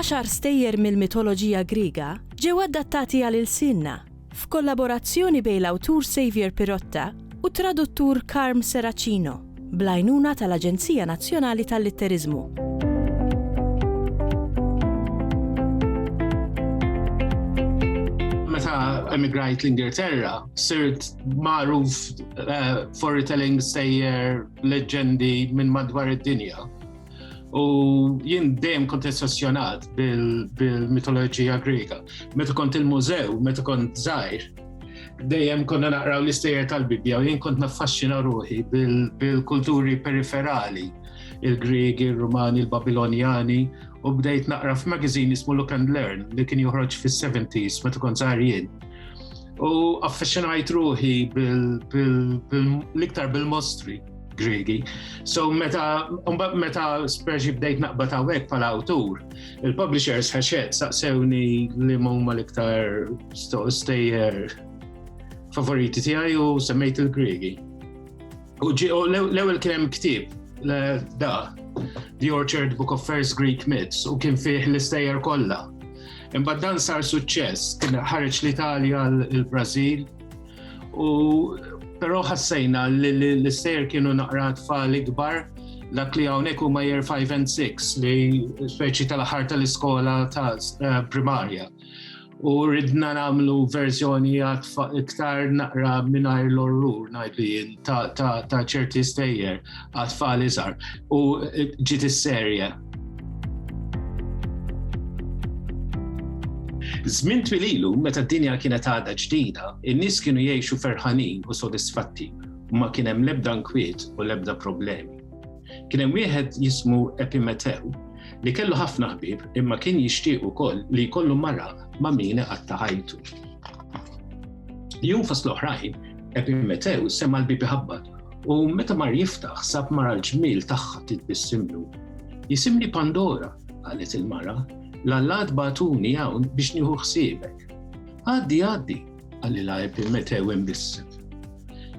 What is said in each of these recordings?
Għaxar stejjer mill-mitoloġija Griega ġew adattati għal Ilsienna f'kollaborazzjoni bejn l-awtur Saviour Pirotta u t-traduttur Karm Serracino bl-għajnuna tal-Aġenzija Nazzjonali tal-Litteriżmu. Meta emigrajt l-Ingilterra, sirt magħruf for retelling stejjer leġendi minn madwar id-dinja. U jien dejjem kont ossessjonat bil-mitoloġija Griega. Meta kont il-mużew, meta kont żgħir, dejjem konna naqraw l-istejjer tal-Bibja u jien kont naffaxxina ruħi bil-kulturi periferali, il-Griegi, il-Rumani, il-Babilonjani, u bdejt naqra f'magazine ismu Look and Learn li kien joħroġ fis-70s meta kont żgħir jien. U affaxxinajt ruħi l-iktar bil-mostri Griegi. So meta speċi bdejt naqbad hawnhekk bħala awtur, il-publishers ħaxet saqsewni li huma l-iktar stejjer favoriti tiegħi u semmejt il-Griegi. U l-ewwel kien hemm ktieb The Orchard Book of First Greek Myths u kien fih l-istejjer kollha. Imbagħad dan sar suċċess, kien ħareġ l-Italja l-Brażil però ħassejna li l-istejjer kienu naqra tfal ikbar dak li hawnhekk huma year 5 and 6 li speċi tal-aħħar tal-iskola ta' primarja. U ridna nagħmlu verżjoni iktar naqra mingħajr l-orrur ngħidlu jien ta' ċerti stejjer għat-tfal iżgħar u ġiet is-serje. Żmien twil ilu meta d-dinja kienet għadha ġdida, in-nies kienu jgħixu ferħanin u sodisfatti u ma kien hemm l-ebda nkwiet u l-ebda problemi. Kien hemm wieħed jismu Epimetew li kellu ħafna ħbieb imma kien jixtieq ukoll li jkollu mara ma' min qatta ħajtu. Jum fasl oħrajn, Epimetew semma l-bibi ħabbad u meta mar jiftaħ sab mara l-ġmiel tagħha titbissimlu. Jisimni Pandora, qalet il-mara, l-Allat batuni hawn biex nieħu ħsiebek. Għaddi, għallilha Epimetew imbissem.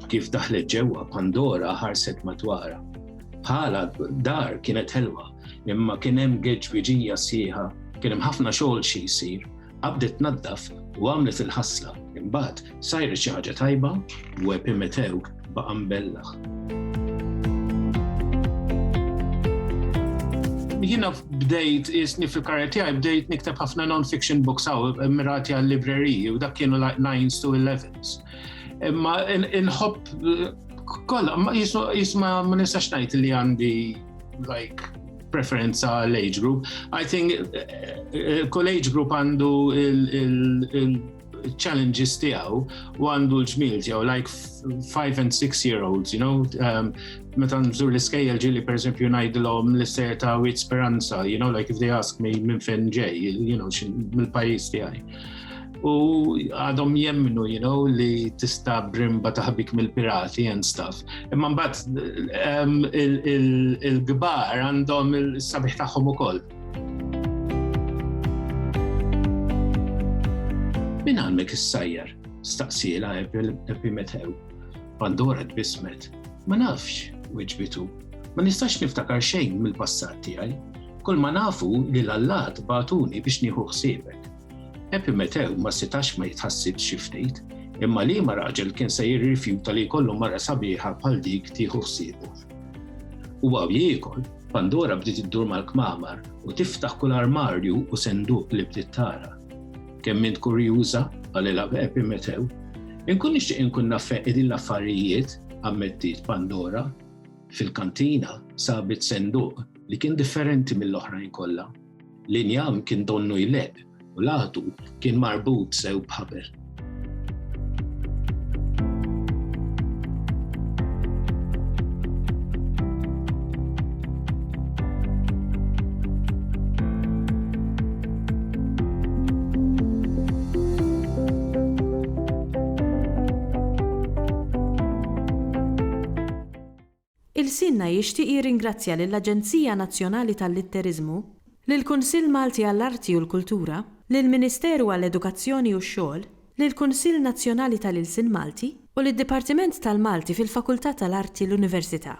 Kif daħlet ġewwa Pandora ħarset madwarha. Bħala dar kienet ħelwa, imma kien hemm geġwiġija sieħa, kien hemm ħafna xogħol xi jsir, qabdet tnaddaf u għamlet il-ħassla, imbagħad sajret xi ħaġa tajba u Epimetew baqa' mbellaħ. Jiena bdejt isni fil-karriera tiegħi bdejt nikteb ħafna non-fiction books mirati għall-libreriji u dak kienu like 9s to 11s. Imma inħobb kollha jisma' ma nistax ngħid li għandi like preferenza l-age group. I think kull age group għandu il-challenges tiegħu u għandu l-ġmiel tiegħu like 5 and 6 year olds, you know. Meta nżur l-iskejjel ġieli pereżempju ngħidilhom l-istejjer ta' Wit Speranza, you know, like if they ask me minn fejn ġej, you know, mill-pajjiż tiegħi. U għadhom jemmnu, you know, li tista' brimba taħbik mill-pirati and stuff. Imma mbagħad il-kbar għandhom il-sabiħ tagħhom ukoll. Min għalmek is-sajjar? Staqsiela Epimetew. Pandora tbissmet. Ma nafx, wiġbitu. Ma nistax niftakar xejn mill-passat tiegħi. Kull ma nafu li l-Allat batuni biex nieħu ħsiebek. Epimetew ma setax ma jitħassibx xi ftit, imma liema raġel kien se jirrifjuta li jkollu mara sabiħa bħal dik tieħu ħsiebu. U għaw jiekol, Pandora bdiet iddur mal-kmamar u tiftaħ kull armarju u senduq li bdiet tara. Kemm int kurjuża għalilha Epimetew, inkun nixtieq inkun naf din l-affarijiet, ammettiet Pandora. Fil-kantina sabit senduq li kien differenti mill-oħrajn kollha. L-injam kien donnu jleb u l-għatu kien marbut sew b'ħabel. Ilsienna jixtieq jirringrazzja lill-Aġenzija Nazzjonali tal-Litteriżmu lill-Kunsill Malti għall-Arti u l-Kultura, lill-Ministeru għall-Edukazzjoni u x-Xogħol, lill-Kunsill Nazzjonali tal-Ilsien Malti u lid-Dipartiment tal-Malti fil-Fakultà tal-Arti l-Università.